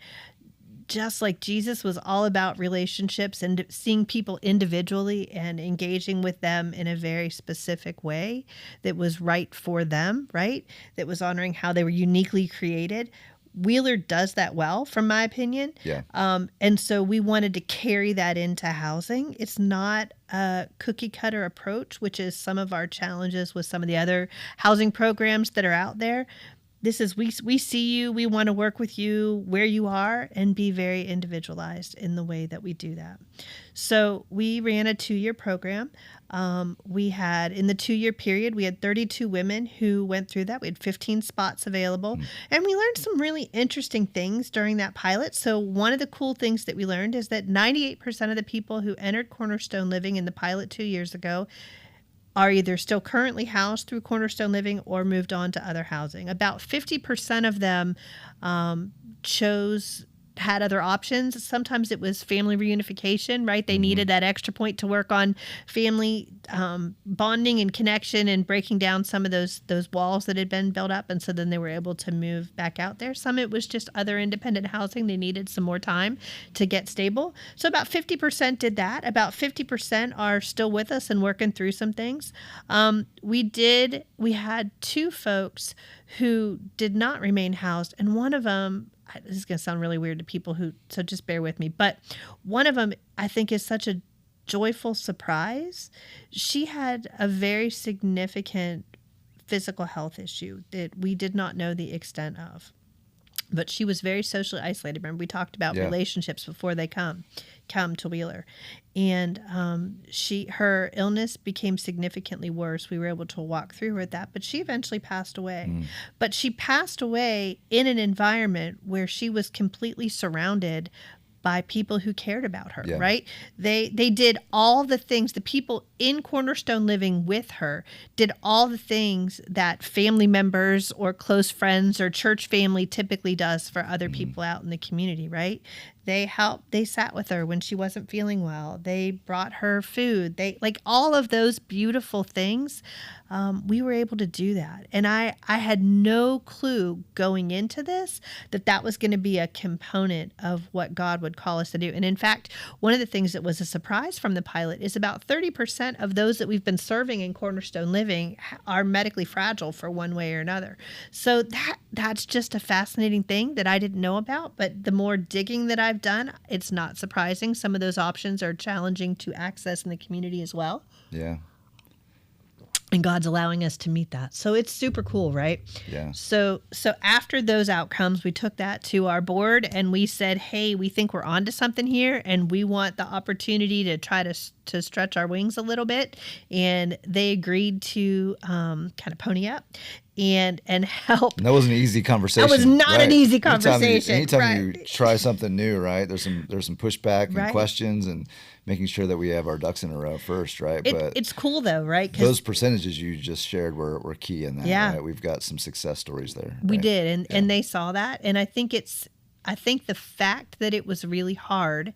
just like Jesus was all about relationships and seeing people individually and engaging with them in a very specific way that was right for them, right? That was honoring how they were uniquely created. Wheeler does that well, from my opinion. Yeah. And so we wanted to carry that into housing. It's not a cookie cutter approach, which is some of our challenges with some of the other housing programs that are out there. This is, we see you, we want to work with you where you are, and be very individualized in the way that we do that. So we ran a 2-year program. We had, in the 2-year period, we had 32 women who went through that. We had 15 spots available. And we learned some really interesting things during that pilot. So one of the cool things that we learned is that 98% of the people who entered Cornerstone Living in the pilot 2 years ago are either still currently housed through Cornerstone Living or moved on to other housing. About 50% of them had other options. Sometimes it was family reunification, right? They needed that extra point to work on family bonding and connection and breaking down some of those walls that had been built up. And so then they were able to move back out there. Some it was just other independent housing. They needed some more time to get stable. So about 50% did that. About 50% are still with us and working through some things. We had 2 folks who did not remain housed, and one of them, this is going to sound really weird to people so just bear with me, but one of them I think is such a joyful surprise. She had a very significant physical health issue that we did not know the extent of, but she was very socially isolated. Remember, we talked about relationships before they come to Wheeler, and her illness became significantly worse. We were able to walk through with that, but she eventually passed away. But she passed away in an environment where she was completely surrounded by people who cared about her, right? They did all the things, the people in Cornerstone Living with her did all the things that family members or close friends or church family typically does for other people out in the community, right? They helped. They sat with her when she wasn't feeling well. They brought her food. They like all of those beautiful things. We were able to do that. And I had no clue going into this that was going to be a component of what God would call us to do. And in fact, one of the things that was a surprise from the pilot is about 30% of those that we've been serving in Cornerstone Living are medically fragile for one way or another. So that's just a fascinating thing that I didn't know about. But the more digging that I've done, it's not surprising. Some of those options are challenging to access in the community as well. Yeah. And God's allowing us to meet that. So it's super cool, right? Yeah. So after those outcomes, we took that to our board and we said, hey, we think we're onto something here and we want the opportunity to try to stretch our wings a little bit. And they agreed to kind of pony up and help. And that wasn't an easy conversation. That was not an easy conversation. Anytime you try something new, right? There's some pushback and Right. questions and making sure that we have our ducks in a row first, right? But it's cool though, right? those percentages you just shared were key in that. Yeah. Right? We've got some success stories there. We right? did, and they saw that, and I think the fact that it was really hard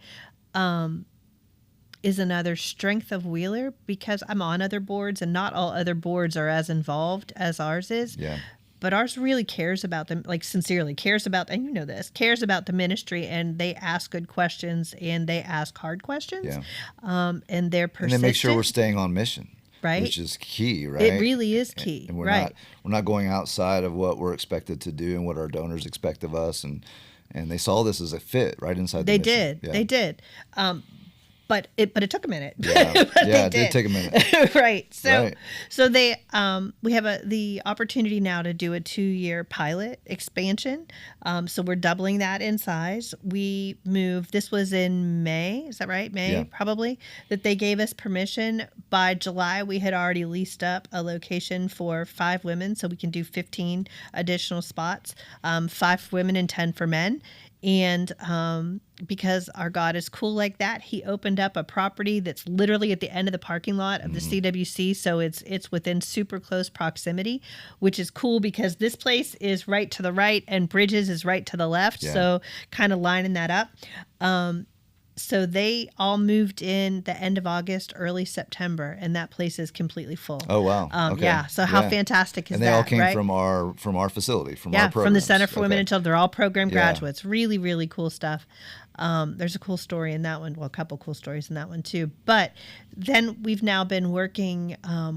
is another strength of Wheeler, because I'm on other boards, and not all other boards are as involved as ours is. Yeah. But ours really cares about them, like sincerely cares about, and you know this, cares about the ministry, and they ask good questions and they ask hard questions. Yeah. And they're persistent. And they make sure we're staying on mission. Right. Which is key, right? It really is key. And we're right. not going outside of what we're expected to do and what our donors expect of us, and they saw this as a fit right inside the mission. They did. But it took a minute. Yeah, it did take a minute. Right. Right. So they we have the opportunity now to do a 2-year pilot expansion. So we're doubling that in size. We moved. This was in May. Is that right? May, Yeah. probably. That they gave us permission. By July, we had already leased up a location for 5 women, so we can do 15 additional spots. 5 women and 10 for men. And because our God is cool like that, he opened up a property that's literally at the end of the parking lot of the CWC. So it's within super close proximity, which is cool because this place is right to the right and Bridges is right to the left. Yeah. So kind of lining that up. So they all moved in the end of August, early September, and that place is completely full. Oh wow! Okay. Yeah. So how fantastic is that? And they all came right? from our facility, from our from the programs. Center for Women and Children. They're all program Yeah. graduates. Really, really cool stuff. There's a cool story in that one. Well, a couple cool stories in that one too. But then we've now been working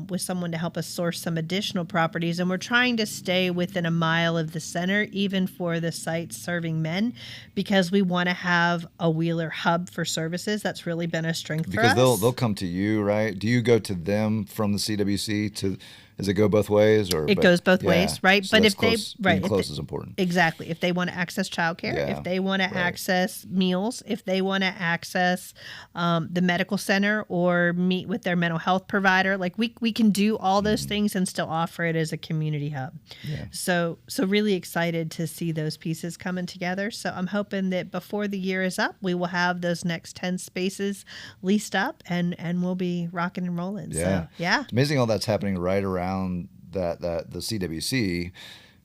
with someone to help us source some additional properties, and we're trying to stay within a mile of the center, even for the sites serving men, because we want to have a Wheeler hub for services. That's really been a strength for us. Because they'll come to you, right? Do you go to them from the CWC to? Does it go both ways, or it goes both ways, right? So but that's if close, they being close is important. Exactly. If they want to access childcare, if they want to access meals, if they want to access the medical center or meet with their mental health provider, like we can do all those things and still offer it as a community hub. Yeah. So really excited to see those pieces coming together. So I'm hoping that before the year is up, we will have those next 10 spaces leased up and we'll be rocking and rolling. Yeah. So yeah. It's amazing all that's happening right around that the CWC,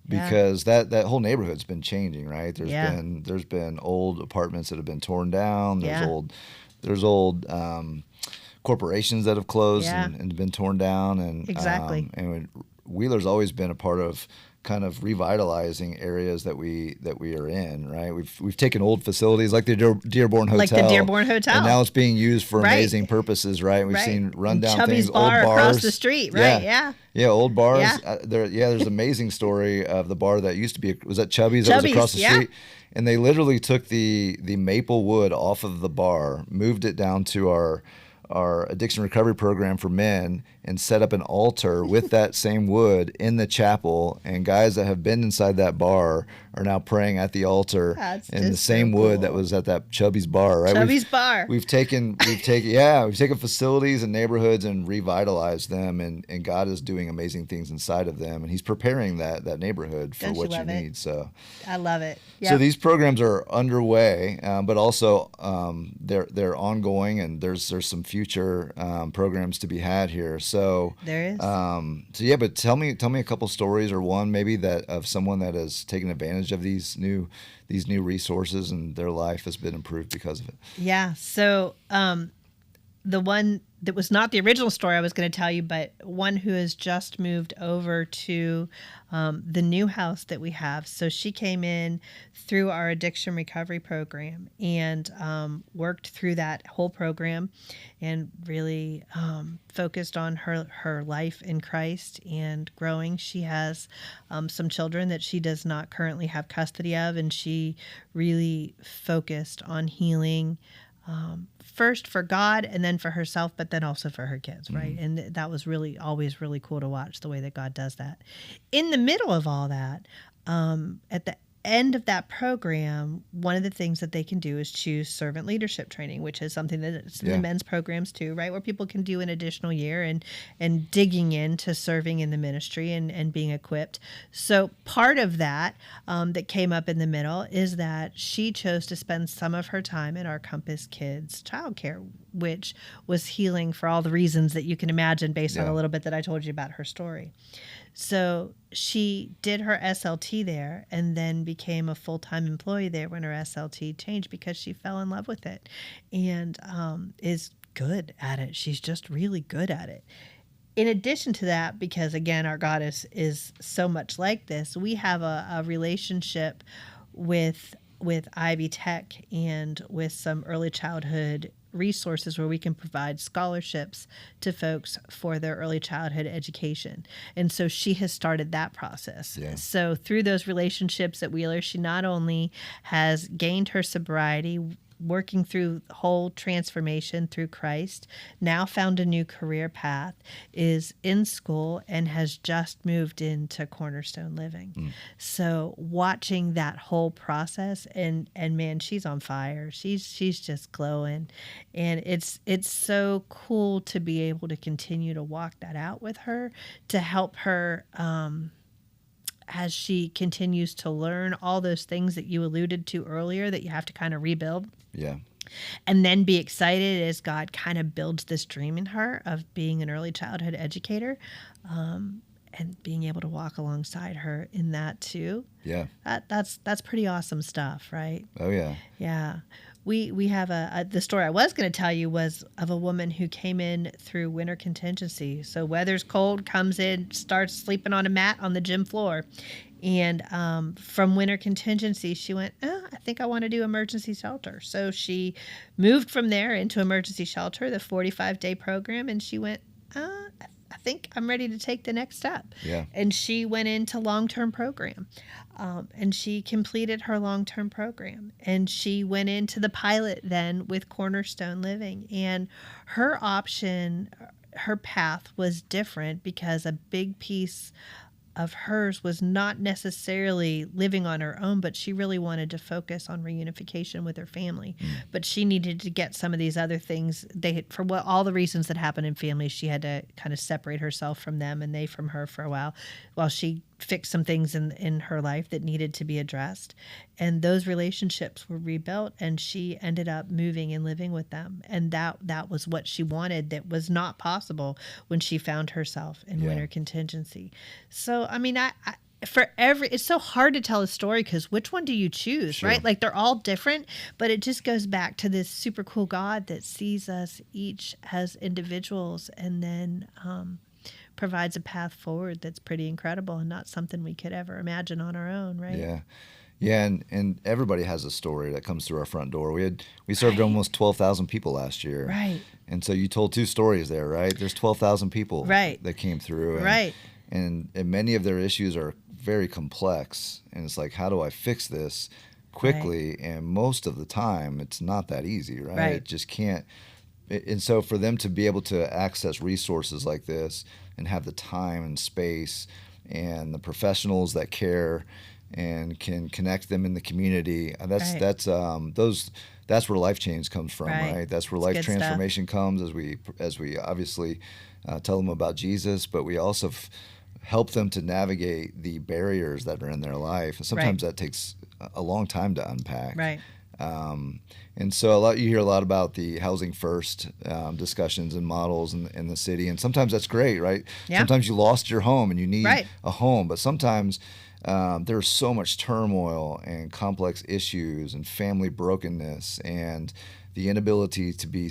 because that whole neighborhood's been changing, right? There's been old apartments that have been torn down. There's old corporations that have closed and been torn down, and exactly. And Wheeler's always been a part of kind of revitalizing areas that we are in, right? We've taken old facilities like the Dearborn Hotel, and now it's being used for amazing purposes, right? We've seen rundown Chubby's things, bar old bars across the street, right? Yeah, old bars. Yeah. There's an amazing story of the bar that used to be, was that Chubby's that was across the street? And they literally took the maple wood off of the bar, moved it down to our addiction recovery program for men, and set up an altar with that same wood in the chapel. And guys that have been inside that bar are now praying at the altar in the same wood that was at that Chubby's bar, right? Chubby's bar. We've taken facilities and neighborhoods and revitalized them, and God is doing amazing things inside of them, and He's preparing that neighborhood for what you need. So I love it. Yep. So these programs are underway, but also they're ongoing, and there's some future programs to be had here. So There is. Yeah, but tell me a couple stories, or one maybe, that of someone that has taken advantage of these new resources and their life has been improved because of it. Yeah. So the one that was not the original story I was going to tell you, but one who has just moved over to the new house that we have. So she came in through our addiction recovery program and worked through that whole program and really focused on her life in Christ and growing. She has some children that she does not currently have custody of, and she really focused on healing first for God and then for herself, but then also for her kids, right? And that was really always really cool to watch, the way that God does that. In the middle of all that, at the end of that program, one of the things that they can do is choose servant leadership training, which is something that's in the men's programs too, right? Where people can do an additional year and digging into serving in the ministry and being equipped. So part of that that came up in the middle is that she chose to spend some of her time in our Compass Kids childcare, which was healing for all the reasons that you can imagine based on a little bit that I told you about her story. So she did her SLT there and then became a full-time employee there when her SLT changed because she fell in love with it and is good at it. She's just really good at it. In addition to that, because again, our God is so much like this, we have a relationship with Ivy Tech and with some early childhood resources where we can provide scholarships to folks for their early childhood education. And so she has started that process. Yeah. So through those relationships at Wheeler, she not only has gained her sobriety, working through whole transformation through Christ, now found a new career path, is in school, and has just moved into Cornerstone Living. So watching that whole process, and man, she's on fire. She's just glowing. And it's so cool to be able to continue to walk that out with her, to help her as she continues to learn all those things that you alluded to earlier that you have to kind of rebuild. Yeah. And then be excited as God kind of builds this dream in her of being an early childhood educator, and being able to walk alongside her in that too. Yeah. That's pretty awesome stuff, right? Oh yeah. Yeah. We have the story I was going to tell you was of a woman who came in through winter contingency. So weather's cold, comes in, starts sleeping on a mat on the gym floor. And from winter contingency, she went, I think I want to do emergency shelter. So she moved from there into emergency shelter, the 45-day program, and she went, I think I'm ready to take the next step. Yeah. And she went into long-term program, and she completed her long-term program, and she went into the pilot then with Cornerstone Living. And her option, her path was different because a big piece of hers was not necessarily living on her own, but she really wanted to focus on reunification with her family. But she needed to get some of these other things. For all the reasons that happen in families, she had to kind of separate herself from them and they from her for a while she fixed some things in her life that needed to be addressed. And those relationships were rebuilt, and she ended up moving and living with them. And that was what she wanted, that was not possible when she found herself in winter contingency. So, I mean, it's so hard to tell a story because which one do you choose, right? Like they're all different, but it just goes back to this super cool God that sees us each as individuals and then provides a path forward that's pretty incredible and not something we could ever imagine on our own, right? Yeah. Yeah, and everybody has a story that comes through our front door. We served almost 12,000 people last year. Right. And so you told two stories there, right? There's 12,000 people that came through. And many of their issues are very complex. And it's like, how do I fix this quickly? Right. And most of the time, it's not that easy, right? It just can't. And so for them to be able to access resources like this and have the time and space and the professionals that care and can connect them in the community, that's where life change comes from, right? That's where life transformation comes as we obviously tell them about Jesus, but we also help them to navigate the barriers that are in their life. And sometimes that takes a long time to unpack. Right. And so you hear a lot about the housing first discussions and models in the city, and sometimes that's great, right? Yeah. Sometimes you lost your home and you need Right. a home, but sometimes there's so much turmoil and complex issues and family brokenness and the inability to be,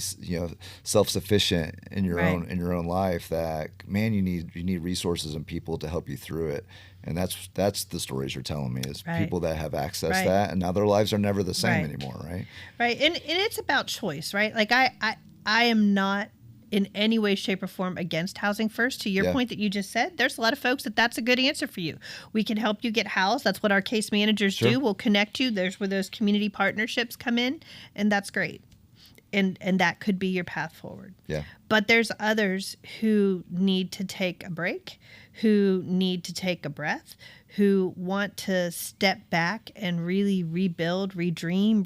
self-sufficient in your Right. own life, that, man, you need resources and people to help you through it. And that's the stories you're telling me, is Right. people that have access Right. to that, and now their lives are never the same Right. anymore, right? Right. And it's about choice, right? Like I am not in any way, shape, or form against housing first. To your Yeah. point that you just said, there's a lot of folks that's a good answer for you. We can help you get housed. That's what our case managers Sure. do. We'll connect you. There's where those community partnerships come in, and that's great. And that could be your path forward. Yeah. But there's others who need to take a break, who need to take a breath, who want to step back and really rebuild, redream,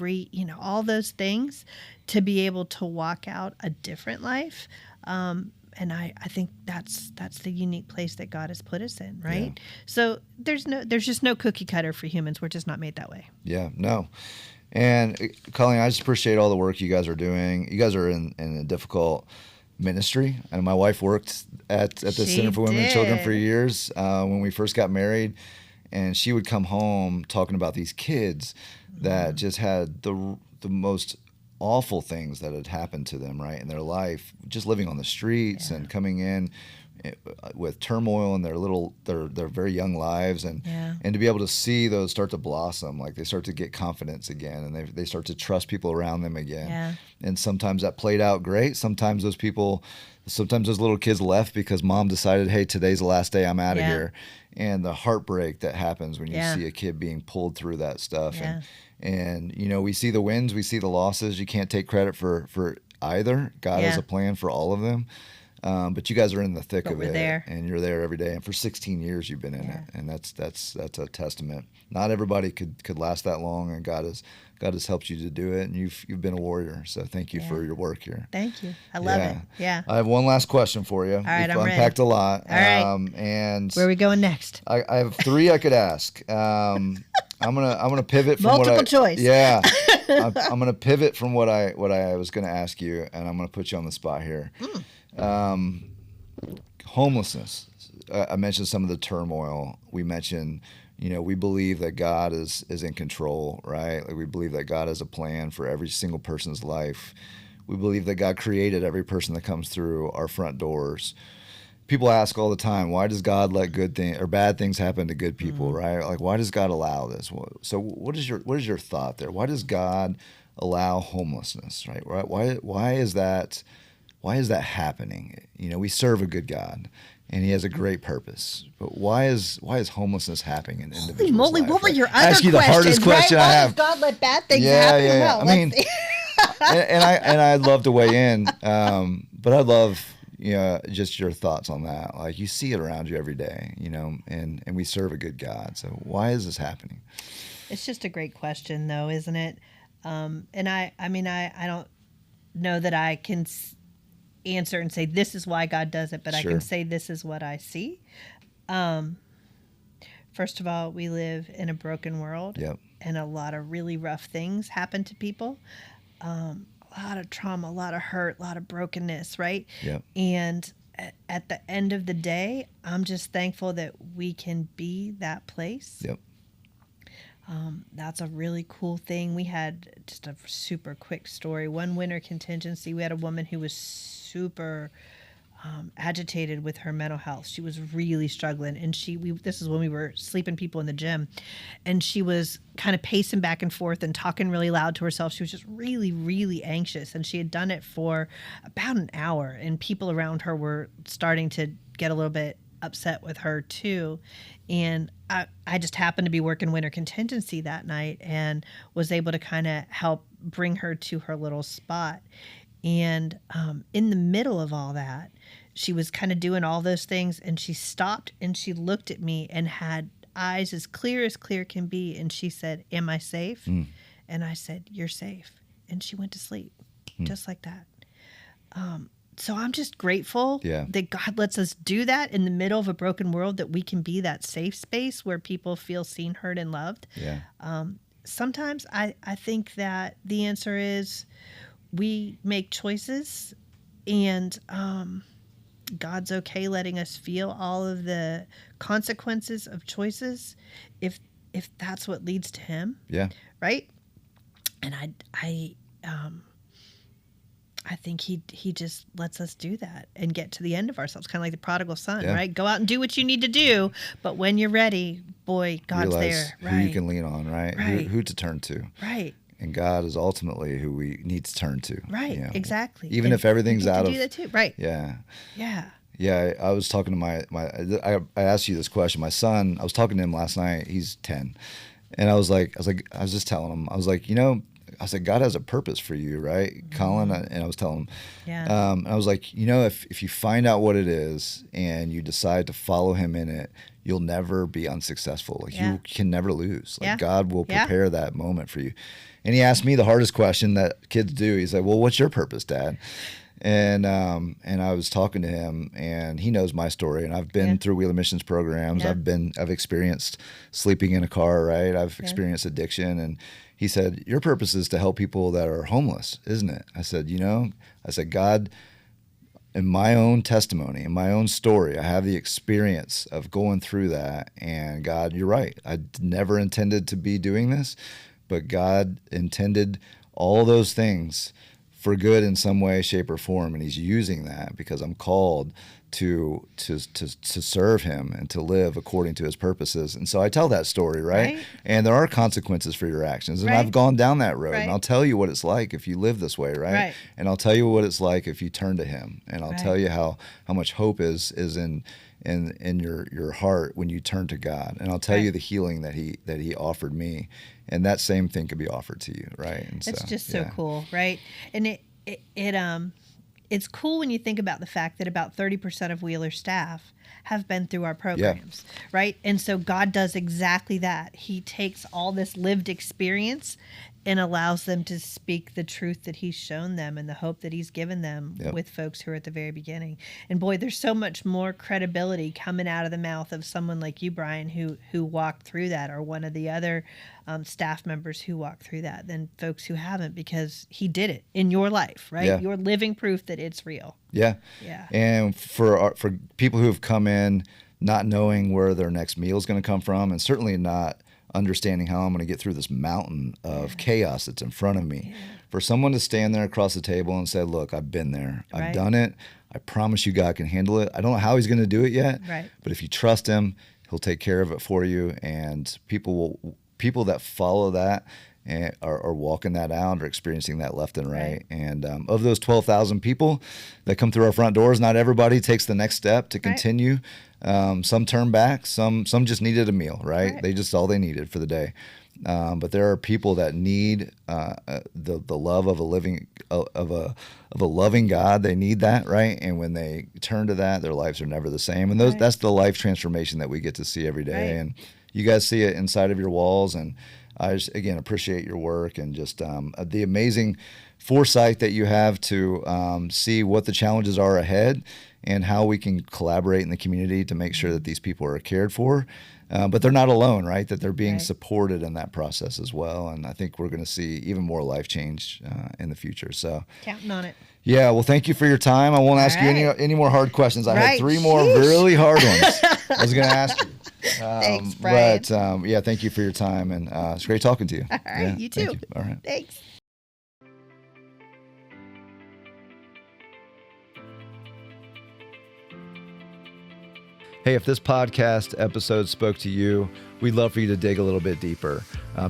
all those things to be able to walk out a different life. And I think that's the unique place that God has put us in, right? Yeah. So there's just no cookie cutter for humans. We're just not made that way. Yeah, no. And Colleen, I just appreciate all the work you guys are doing. You guys are in a difficult ministry. And my wife worked at the She Center for Women and Children for did. years when we first got married. And she would come home talking about these kids that just had the most awful things that had happened to them, right, in their life, just living on the streets and coming in with turmoil in their very young lives, and to be able to see those start to blossom, like they start to get confidence again, and they start to trust people around them again. Yeah. And sometimes that played out great. Sometimes those little kids left because mom decided, hey, today's the last day, I'm out of here. And the heartbreak that happens when you see a kid being pulled through that stuff. Yeah. And we see the wins, we see the losses. You can't take credit for either. God has a plan for all of them. But you guys are in the thick of it, there. and you're there every day. And for 16 years, you've been in it, and that's a testament. Not everybody could last that long, and God has helped you to do it, and you've been a warrior. So thank you for your work here. Thank you. I love it. Yeah. I have one last question for you. All right, We've I'm ready. unpacked a lot. All right. And Where are we going next? I have 3 I could ask. I'm gonna pivot from Multiple choice. Yeah. I'm gonna pivot from what I was gonna ask you, and I'm gonna put you on the spot here. Homelessness. I mentioned some of the turmoil. We mentioned, we believe that God is in control, right? Like, we believe that God has a plan for every single person's life. We believe that God created every person that comes through our front doors. People ask all the time, why does God let good things or bad things happen to good people, right? Like, why does God allow this? So what is your thought there? Why does God allow homelessness, right? Why is that happening? We serve a good God, and He has a great purpose. But why is homelessness happening in individuals' Holy moly, lives, what were right? your I other ask you the questions, hardest question right? I Why have. does God let bad things Yeah, happen? yeah, yeah. Well, I mean, let's see. and I'd love to weigh in, but I'd love just your thoughts on that. Like, you see it around you every day, and we serve a good God. So why is this happening? It's just a great question, though, isn't it? And I don't know that I can answer and say this is why God does it, but I Sure. can say this is what I see. First of all, we live in a broken world, Yep. and a lot of really rough things happen to people. A lot of trauma, a lot of hurt, a lot of brokenness, right? Yep. And at the end of the day, I'm just thankful that we can be that place. Yep. That's a really cool thing. We had just a super quick story. One winter contingency, we had a woman who was super agitated with her mental health. She was really struggling, and this is when we were sleeping people in the gym, and she was kind of pacing back and forth and talking really loud to herself. She was just really, really anxious, and she had done it for about an hour, and people around her were starting to get a little bit upset with her too. And I just happened to be working winter contingency that night and was able to kind of help bring her to her little spot. And in the middle of all that, she was kind of doing all those things, and she stopped and she looked at me and had eyes as clear can be. And she said, "Am I safe?" And I said, "You're safe." And she went to sleep just like that. So I'm just grateful that God lets us do that in the middle of a broken world, that we can be that safe space where people feel seen, heard, and loved. Yeah. sometimes I think that the answer is we make choices, and God's okay letting us feel all of the consequences of choices if that's what leads to him. Yeah. Right? And I think he just lets us do that and get to the end of ourselves, kind of like the prodigal son, right? Go out and do what you need to do, but when you're ready, boy, God's Realize there. who you can lean on, right? Who to turn to. Right. And God is ultimately who we need to turn to. Right, exactly. Even if everything's out of... do that too. Right. Yeah. Yeah. Yeah, I was talking to I asked you this question. My son, I was talking to him last night. He's 10. And I was just telling him, I was like, God has a purpose for you, right, Colin? And I was telling him, and I was like, if you find out what it is and you decide to follow him in it, you'll never be unsuccessful. Like you can never lose. Like God will prepare that moment for you. And he asked me the hardest question that kids do. He's like, well, what's your purpose, Dad? And I was talking to him, and he knows my story, and I've been through Wheeler Missions programs. I've experienced sleeping in a car, right? I've experienced addiction. And he said, your purpose is to help people that are homeless, isn't it? I said, God, in my own testimony, in my own story, I have the experience of going through that. And God, you're right. I never intended to be doing this, but God intended all those things for good in some way, shape, or form, and he's using that because I'm called to serve him and to live according to his purposes. And so I tell that story, right? And there are consequences for your actions, and I've gone down that road, and I'll tell you what it's like if you live this way, right? And I'll tell you what it's like if you turn to him, and I'll tell you how much hope is in your heart when you turn to God, and I'll tell you the healing that he offered me, and that same thing could be offered to you, right? And it's just so cool, right? And it's cool when you think about the fact that about 30% of Wheeler staff have been through our programs, right? And so God does exactly that. He takes all this lived experience and allows them to speak the truth that he's shown them and the hope that he's given them with folks who are at the very beginning. And boy, there's so much more credibility coming out of the mouth of someone like you, Brian, who walked through that, or one of the other staff members who walked through that, than folks who haven't, because he did it in your life, right? Yeah. You're living proof that it's real. Yeah. Yeah. And for people who have come in not knowing where their next meal is going to come from, and certainly not understanding how I'm going to get through this mountain of chaos that's in front of me. For someone to stand there across the table and say, look, I've been there. I've done it. I promise you God can handle it. I don't know how he's going to do it yet, but if you trust him, he'll take care of it for you. And people that follow that and are walking that out, are experiencing that left and right. And of those 12,000 people that come through our front doors, not everybody takes the next step to continue. Some turn back, some just needed a meal, right? They just all they needed for the day. But there are people that need the love of a loving God. They need that, right? And when they turn to that, their lives are never the same. And that's the life transformation that we get to see every day. And you guys see it inside of your walls. And I just, again, appreciate your work and just the amazing foresight that you have to see what the challenges are ahead and how we can collaborate in the community to make sure that these people are cared for. But they're not alone, right? That they're being supported in that process as well. And I think we're going to see even more life change in the future. So counting on it. Yeah, well, thank you for your time. I won't ask you any more hard questions. I had 3 more really hard ones I was going to ask you. Thanks, Brian. But yeah, thank you for your time, and it's great talking to you. All right, you too. Thank you. All right. Thanks. Hey, if this podcast episode spoke to you, we'd love for you to dig a little bit deeper.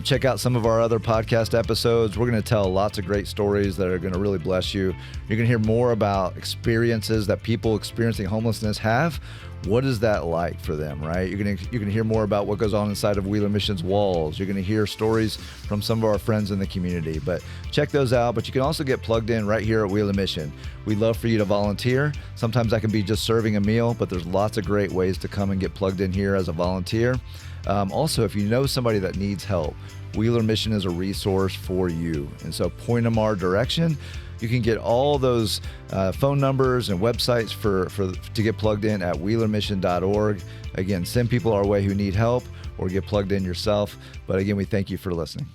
Check out some of our other podcast episodes. We're going to tell lots of great stories that are going to really bless you. You're going to hear more about experiences that people experiencing homelessness have. What is that like for them, right? You're going to hear more about what goes on inside of Wheeler Mission's walls. You're going to hear stories from some of our friends in the community. But check those out. But you can also get plugged in right here at Wheeler Mission. We'd love for you to volunteer. Sometimes that can be just serving a meal, but there's lots of great ways to come and get plugged in here as a volunteer. Also, if you know somebody that needs help, Wheeler Mission is a resource for you. And so point them our direction. You can get all those phone numbers and websites to get plugged in at wheelermission.org. Again, send people our way who need help or get plugged in yourself. But again, we thank you for listening.